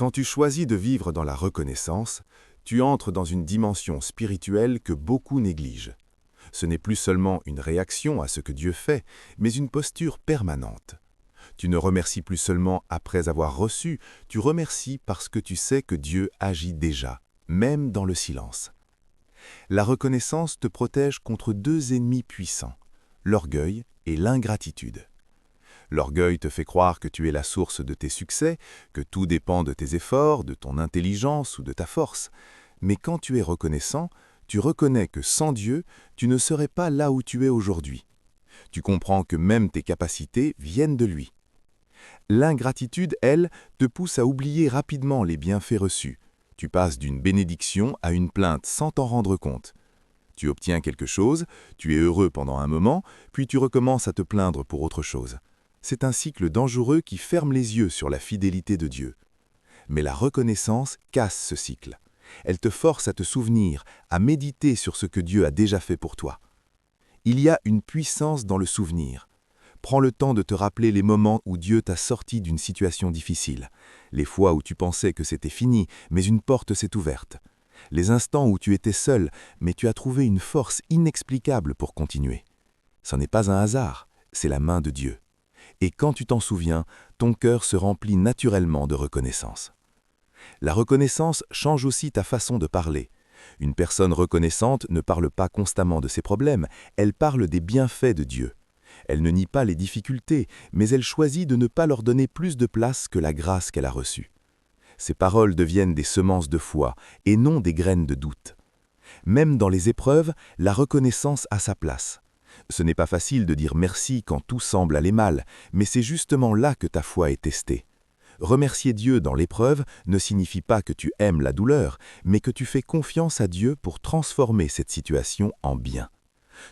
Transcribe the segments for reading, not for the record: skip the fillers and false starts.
Quand tu choisis de vivre dans la reconnaissance, tu entres dans une dimension spirituelle que beaucoup négligent. Ce n'est plus seulement une réaction à ce que Dieu fait, mais une posture permanente. Tu ne remercies plus seulement après avoir reçu, tu remercies parce que tu sais que Dieu agit déjà, même dans le silence. La reconnaissance te protège contre deux ennemis puissants, l'orgueil et l'ingratitude. L'orgueil te fait croire que tu es la source de tes succès, que tout dépend de tes efforts, de ton intelligence ou de ta force. Mais quand tu es reconnaissant, tu reconnais que sans Dieu, tu ne serais pas là où tu es aujourd'hui. Tu comprends que même tes capacités viennent de lui. L'ingratitude, elle, te pousse à oublier rapidement les bienfaits reçus. Tu passes d'une bénédiction à une plainte sans t'en rendre compte. Tu obtiens quelque chose, tu es heureux pendant un moment, puis tu recommences à te plaindre pour autre chose. C'est un cycle dangereux qui ferme les yeux sur la fidélité de Dieu. Mais la reconnaissance casse ce cycle. Elle te force à te souvenir, à méditer sur ce que Dieu a déjà fait pour toi. Il y a une puissance dans le souvenir. Prends le temps de te rappeler les moments où Dieu t'a sorti d'une situation difficile, les fois où tu pensais que c'était fini, mais une porte s'est ouverte, les instants où tu étais seul, mais tu as trouvé une force inexplicable pour continuer. Ce n'est pas un hasard, c'est la main de Dieu. Et quand tu t'en souviens, ton cœur se remplit naturellement de reconnaissance. La reconnaissance change aussi ta façon de parler. Une personne reconnaissante ne parle pas constamment de ses problèmes, elle parle des bienfaits de Dieu. Elle ne nie pas les difficultés, mais elle choisit de ne pas leur donner plus de place que la grâce qu'elle a reçue. Ces paroles deviennent des semences de foi et non des graines de doute. Même dans les épreuves, la reconnaissance a sa place. Ce n'est pas facile de dire merci quand tout semble aller mal, mais c'est justement là que ta foi est testée. Remercier Dieu dans l'épreuve ne signifie pas que tu aimes la douleur, mais que tu fais confiance à Dieu pour transformer cette situation en bien.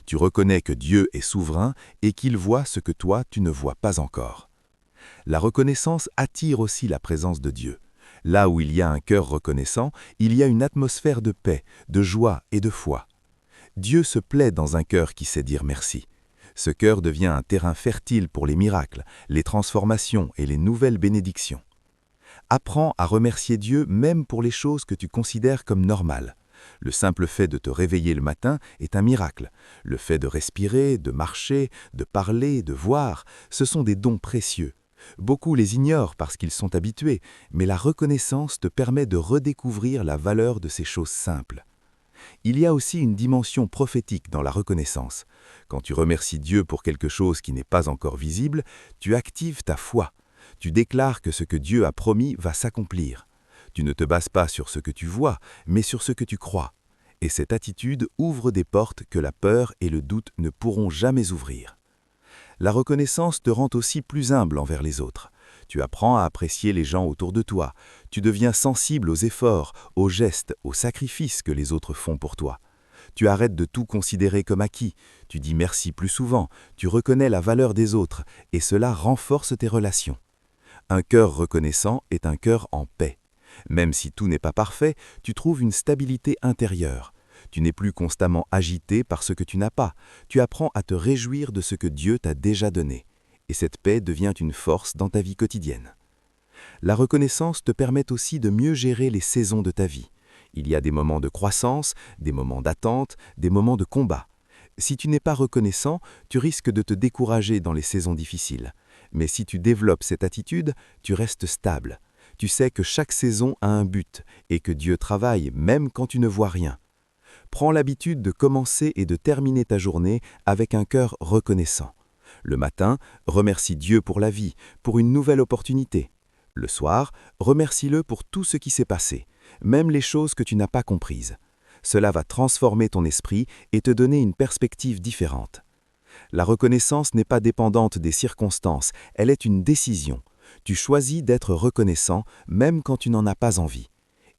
Tu reconnais que Dieu est souverain et qu'il voit ce que toi, tu ne vois pas encore. La reconnaissance attire aussi la présence de Dieu. Là où il y a un cœur reconnaissant, il y a une atmosphère de paix, de joie et de foi. Dieu se plaît dans un cœur qui sait dire merci. Ce cœur devient un terrain fertile pour les miracles, les transformations et les nouvelles bénédictions. Apprends à remercier Dieu même pour les choses que tu considères comme normales. Le simple fait de te réveiller le matin est un miracle. Le fait de respirer, de marcher, de parler, de voir, ce sont des dons précieux. Beaucoup les ignorent parce qu'ils sont habitués, mais la reconnaissance te permet de redécouvrir la valeur de ces choses simples. Il y a aussi une dimension prophétique dans la reconnaissance. Quand tu remercies Dieu pour quelque chose qui n'est pas encore visible, tu actives ta foi. Tu déclares que ce que Dieu a promis va s'accomplir. Tu ne te bases pas sur ce que tu vois, mais sur ce que tu crois. Et cette attitude ouvre des portes que la peur et le doute ne pourront jamais ouvrir. La reconnaissance te rend aussi plus humble envers les autres. Tu apprends à apprécier les gens autour de toi. Tu deviens sensible aux efforts, aux gestes, aux sacrifices que les autres font pour toi. Tu arrêtes de tout considérer comme acquis. Tu dis merci plus souvent. Tu reconnais la valeur des autres et cela renforce tes relations. Un cœur reconnaissant est un cœur en paix. Même si tout n'est pas parfait, tu trouves une stabilité intérieure. Tu n'es plus constamment agité par ce que tu n'as pas. Tu apprends à te réjouir de ce que Dieu t'a déjà donné. Et cette paix devient une force dans ta vie quotidienne. La reconnaissance te permet aussi de mieux gérer les saisons de ta vie. Il y a des moments de croissance, des moments d'attente, des moments de combat. Si tu n'es pas reconnaissant, tu risques de te décourager dans les saisons difficiles. Mais si tu développes cette attitude, tu restes stable. Tu sais que chaque saison a un but et que Dieu travaille même quand tu ne vois rien. Prends l'habitude de commencer et de terminer ta journée avec un cœur reconnaissant. Le matin, remercie Dieu pour la vie, pour une nouvelle opportunité. Le soir, remercie-le pour tout ce qui s'est passé, même les choses que tu n'as pas comprises. Cela va transformer ton esprit et te donner une perspective différente. La reconnaissance n'est pas dépendante des circonstances, elle est une décision. Tu choisis d'être reconnaissant même quand tu n'en as pas envie.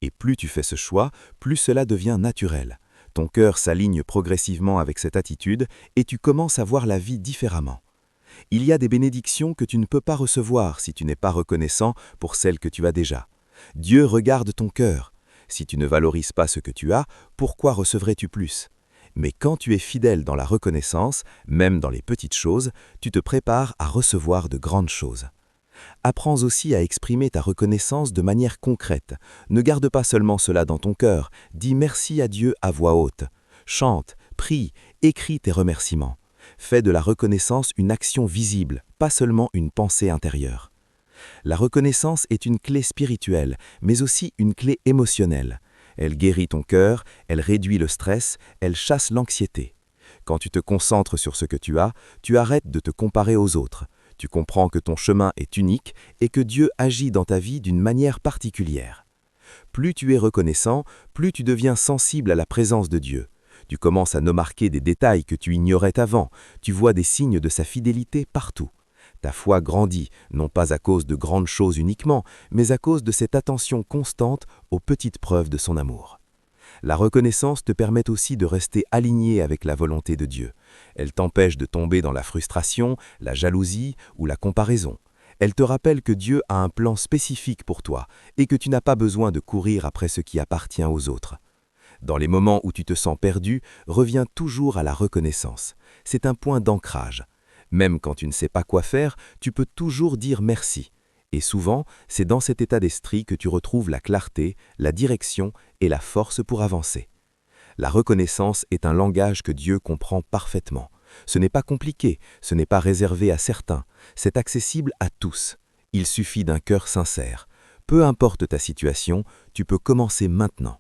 Et plus tu fais ce choix, plus cela devient naturel. Ton cœur s'aligne progressivement avec cette attitude et tu commences à voir la vie différemment. Il y a des bénédictions que tu ne peux pas recevoir si tu n'es pas reconnaissant pour celles que tu as déjà. Dieu regarde ton cœur. Si tu ne valorises pas ce que tu as, pourquoi recevrais-tu plus ? Mais quand tu es fidèle dans la reconnaissance, même dans les petites choses, tu te prépares à recevoir de grandes choses. Apprends aussi à exprimer ta reconnaissance de manière concrète. Ne garde pas seulement cela dans ton cœur, dis merci à Dieu à voix haute. Chante, prie, écris tes remerciements. Fais de la reconnaissance une action visible, pas seulement une pensée intérieure. La reconnaissance est une clé spirituelle, mais aussi une clé émotionnelle. Elle guérit ton cœur, elle réduit le stress, elle chasse l'anxiété. Quand tu te concentres sur ce que tu arrêtes de te comparer aux autres. Tu comprends que ton chemin est unique et que Dieu agit dans ta vie d'une manière particulière. Plus tu es reconnaissant, plus tu deviens sensible à la présence de Dieu. Tu commences à remarquer des détails que tu ignorais avant, tu vois des signes de sa fidélité partout. Ta foi grandit, non pas à cause de grandes choses uniquement, mais à cause de cette attention constante aux petites preuves de son amour. La reconnaissance te permet aussi de rester aligné avec la volonté de Dieu. Elle t'empêche de tomber dans la frustration, la jalousie ou la comparaison. Elle te rappelle que Dieu a un plan spécifique pour toi et que tu n'as pas besoin de courir après ce qui appartient aux autres. Dans les moments où tu te sens perdu, reviens toujours à la reconnaissance. C'est un point d'ancrage. Même quand tu ne sais pas quoi faire, tu peux toujours dire merci. Et souvent, c'est dans cet état d'esprit que tu retrouves la clarté, la direction et la force pour avancer. La reconnaissance est un langage que Dieu comprend parfaitement. Ce n'est pas compliqué, ce n'est pas réservé à certains, c'est accessible à tous. Il suffit d'un cœur sincère. Peu importe ta situation, tu peux commencer maintenant.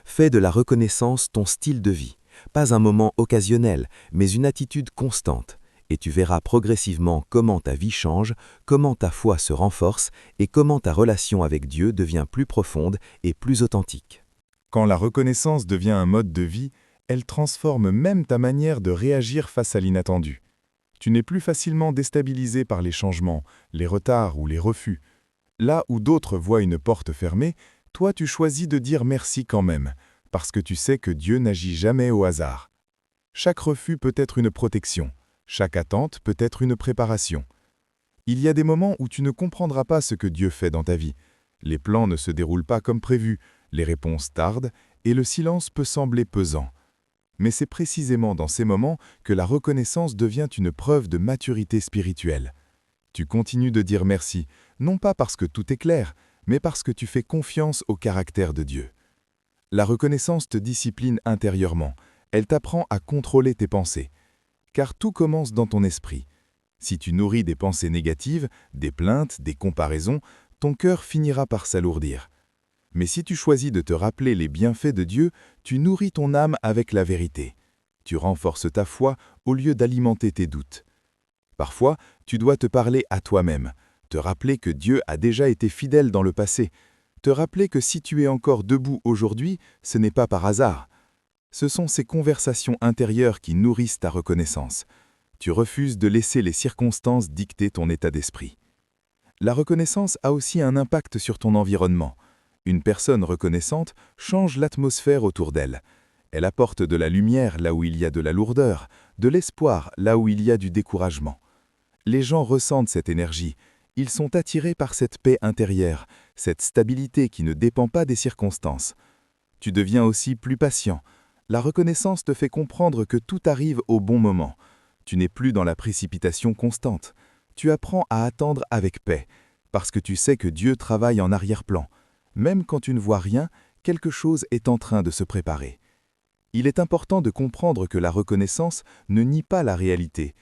Fais de la reconnaissance ton style de vie, pas un moment occasionnel, mais une attitude constante. Et tu verras progressivement comment ta vie change, comment ta foi se renforce et comment ta relation avec Dieu devient plus profonde et plus authentique. Quand la reconnaissance devient un mode de vie, elle transforme même ta manière de réagir face à l'inattendu. Tu n'es plus facilement déstabilisé par les changements, les retards ou les refus. Là où d'autres voient une porte fermée, toi tu choisis de dire merci quand même, parce que tu sais que Dieu n'agit jamais au hasard. Chaque refus peut être une protection. Chaque attente peut être une préparation. Il y a des moments où tu ne comprendras pas ce que Dieu fait dans ta vie. Les plans ne se déroulent pas comme prévu, les réponses tardent et le silence peut sembler pesant. Mais c'est précisément dans ces moments que la reconnaissance devient une preuve de maturité spirituelle. Tu continues de dire merci, non pas parce que tout est clair, mais parce que tu fais confiance au caractère de Dieu. La reconnaissance te discipline intérieurement, elle t'apprend à contrôler tes pensées. Car tout commence dans ton esprit. Si tu nourris des pensées négatives, des plaintes, des comparaisons, ton cœur finira par s'alourdir. Mais si tu choisis de te rappeler les bienfaits de Dieu, tu nourris ton âme avec la vérité. Tu renforces ta foi au lieu d'alimenter tes doutes. Parfois, tu dois te parler à toi-même, te rappeler que Dieu a déjà été fidèle dans le passé, te rappeler que si tu es encore debout aujourd'hui, ce n'est pas par hasard. Ce sont ces conversations intérieures qui nourrissent ta reconnaissance. Tu refuses de laisser les circonstances dicter ton état d'esprit. La reconnaissance a aussi un impact sur ton environnement. Une personne reconnaissante change l'atmosphère autour d'elle. Elle apporte de la lumière là où il y a de la lourdeur, de l'espoir là où il y a du découragement. Les gens ressentent cette énergie. Ils sont attirés par cette paix intérieure, cette stabilité qui ne dépend pas des circonstances. Tu deviens aussi plus patient. La reconnaissance te fait comprendre que tout arrive au bon moment. Tu n'es plus dans la précipitation constante. Tu apprends à attendre avec paix, parce que tu sais que Dieu travaille en arrière-plan. Même quand tu ne vois rien, quelque chose est en train de se préparer. Il est important de comprendre que la reconnaissance ne nie pas la réalité.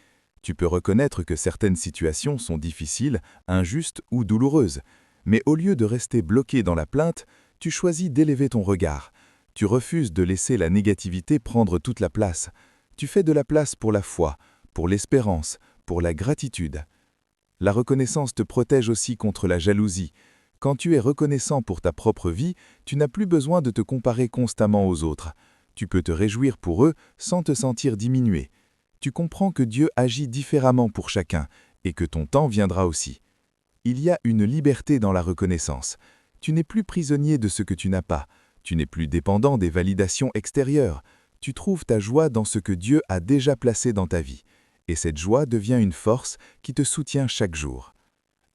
Tu peux reconnaître que certaines situations sont difficiles, injustes ou douloureuses. Mais au lieu de rester bloqué dans la plainte, tu choisis d'élever ton regard. Tu refuses de laisser la négativité prendre toute la place. Tu fais de la place pour la foi, pour l'espérance, pour la gratitude. La reconnaissance te protège aussi contre la jalousie. Quand tu es reconnaissant pour ta propre vie, tu n'as plus besoin de te comparer constamment aux autres. Tu peux te réjouir pour eux sans te sentir diminué. Tu comprends que Dieu agit différemment pour chacun et que ton temps viendra aussi. Il y a une liberté dans la reconnaissance. Tu n'es plus prisonnier de ce que tu n'as pas. Tu n'es plus dépendant des validations extérieures. Tu trouves ta joie dans ce que Dieu a déjà placé dans ta vie. Et cette joie devient une force qui te soutient chaque jour.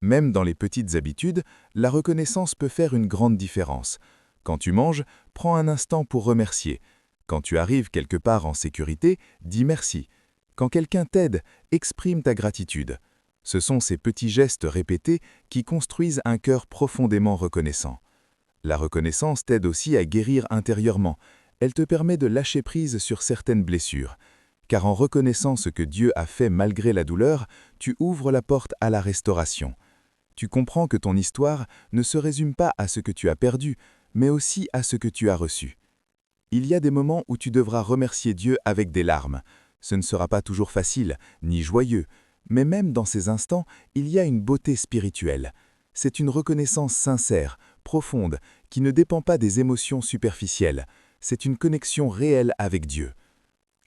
Même dans les petites habitudes, la reconnaissance peut faire une grande différence. Quand tu manges, prends un instant pour remercier. Quand tu arrives quelque part en sécurité, dis merci. Quand quelqu'un t'aide, exprime ta gratitude. Ce sont ces petits gestes répétés qui construisent un cœur profondément reconnaissant. La reconnaissance t'aide aussi à guérir intérieurement. Elle te permet de lâcher prise sur certaines blessures. Car en reconnaissant ce que Dieu a fait malgré la douleur, tu ouvres la porte à la restauration. Tu comprends que ton histoire ne se résume pas à ce que tu as perdu, mais aussi à ce que tu as reçu. Il y a des moments où tu devras remercier Dieu avec des larmes. Ce ne sera pas toujours facile, ni joyeux, mais même dans ces instants, il y a une beauté spirituelle. C'est une reconnaissance sincère, profonde, qui ne dépend pas des émotions superficielles. C'est une connexion réelle avec Dieu.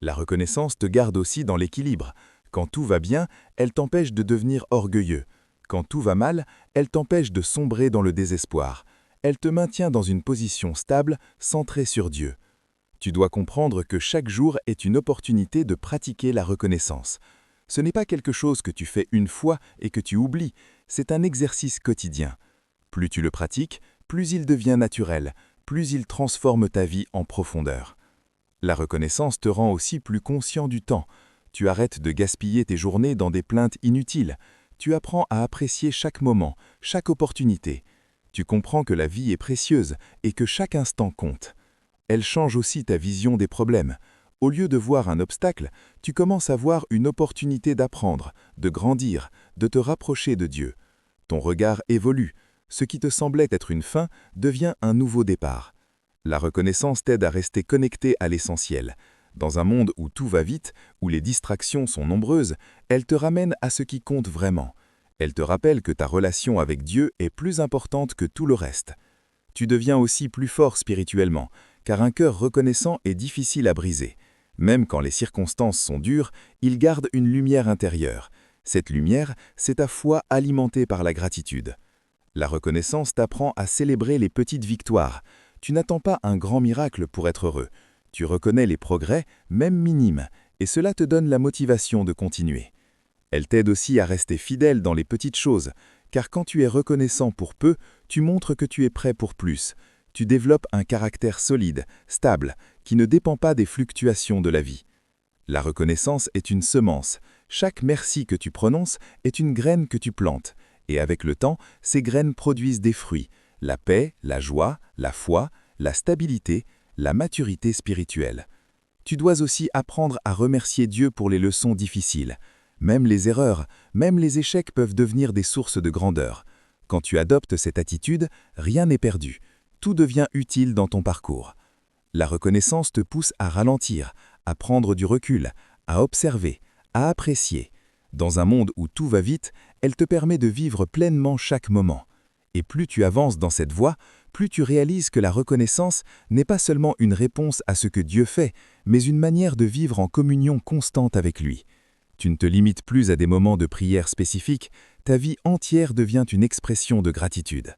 La reconnaissance te garde aussi dans l'équilibre. Quand tout va bien, elle t'empêche de devenir orgueilleux. Quand tout va mal, elle t'empêche de sombrer dans le désespoir. Elle te maintient dans une position stable, centrée sur Dieu. Tu dois comprendre que chaque jour est une opportunité de pratiquer la reconnaissance. Ce n'est pas quelque chose que tu fais une fois et que tu oublies, c'est un exercice quotidien. Plus tu le pratiques, plus il devient naturel, plus il transforme ta vie en profondeur. La reconnaissance te rend aussi plus conscient du temps. Tu arrêtes de gaspiller tes journées dans des plaintes inutiles. Tu apprends à apprécier chaque moment, chaque opportunité. Tu comprends que la vie est précieuse et que chaque instant compte. Elle change aussi ta vision des problèmes. Au lieu de voir un obstacle, tu commences à voir une opportunité d'apprendre, de grandir, de te rapprocher de Dieu. Ton regard évolue. Ce qui te semblait être une fin devient un nouveau départ. La reconnaissance t'aide à rester connecté à l'essentiel. Dans un monde où tout va vite, où les distractions sont nombreuses, elle te ramène à ce qui compte vraiment. Elle te rappelle que ta relation avec Dieu est plus importante que tout le reste. Tu deviens aussi plus fort spirituellement, car un cœur reconnaissant est difficile à briser. Même quand les circonstances sont dures, il garde une lumière intérieure. Cette lumière, c'est ta foi alimentée par la gratitude. La reconnaissance t'apprend à célébrer les petites victoires. Tu n'attends pas un grand miracle pour être heureux. Tu reconnais les progrès, même minimes, et cela te donne la motivation de continuer. Elle t'aide aussi à rester fidèle dans les petites choses, car quand tu es reconnaissant pour peu, tu montres que tu es prêt pour plus. Tu développes un caractère solide, stable, qui ne dépend pas des fluctuations de la vie. La reconnaissance est une semence. Chaque merci que tu prononces est une graine que tu plantes. Et avec le temps, ces graines produisent des fruits. La paix, la joie, la foi, la stabilité, la maturité spirituelle. Tu dois aussi apprendre à remercier Dieu pour les leçons difficiles. Même les erreurs, même les échecs peuvent devenir des sources de grandeur. Quand tu adoptes cette attitude, rien n'est perdu. Tout devient utile dans ton parcours. La reconnaissance te pousse à ralentir, à prendre du recul, à observer, à apprécier. Dans un monde où tout va vite, elle te permet de vivre pleinement chaque moment. Et plus tu avances dans cette voie, plus tu réalises que la reconnaissance n'est pas seulement une réponse à ce que Dieu fait, mais une manière de vivre en communion constante avec lui. Tu ne te limites plus à des moments de prière spécifiques, ta vie entière devient une expression de gratitude.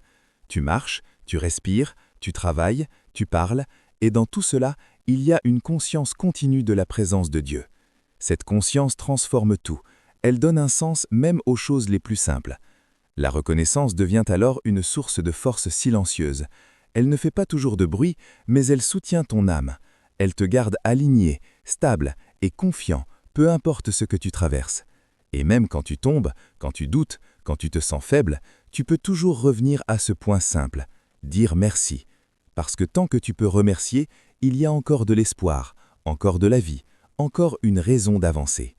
Tu marches, tu respires, tu travailles, tu parles, et dans tout cela, il y a une conscience continue de la présence de Dieu. Cette conscience transforme tout. Elle donne un sens même aux choses les plus simples. La reconnaissance devient alors une source de force silencieuse. Elle ne fait pas toujours de bruit, mais elle soutient ton âme. Elle te garde aligné, stable et confiant, peu importe ce que tu traverses. Et même quand tu tombes, quand tu doutes, quand tu te sens faible, tu peux toujours revenir à ce point simple, dire merci. Parce que tant que tu peux remercier, il y a encore de l'espoir, encore de la vie, encore une raison d'avancer.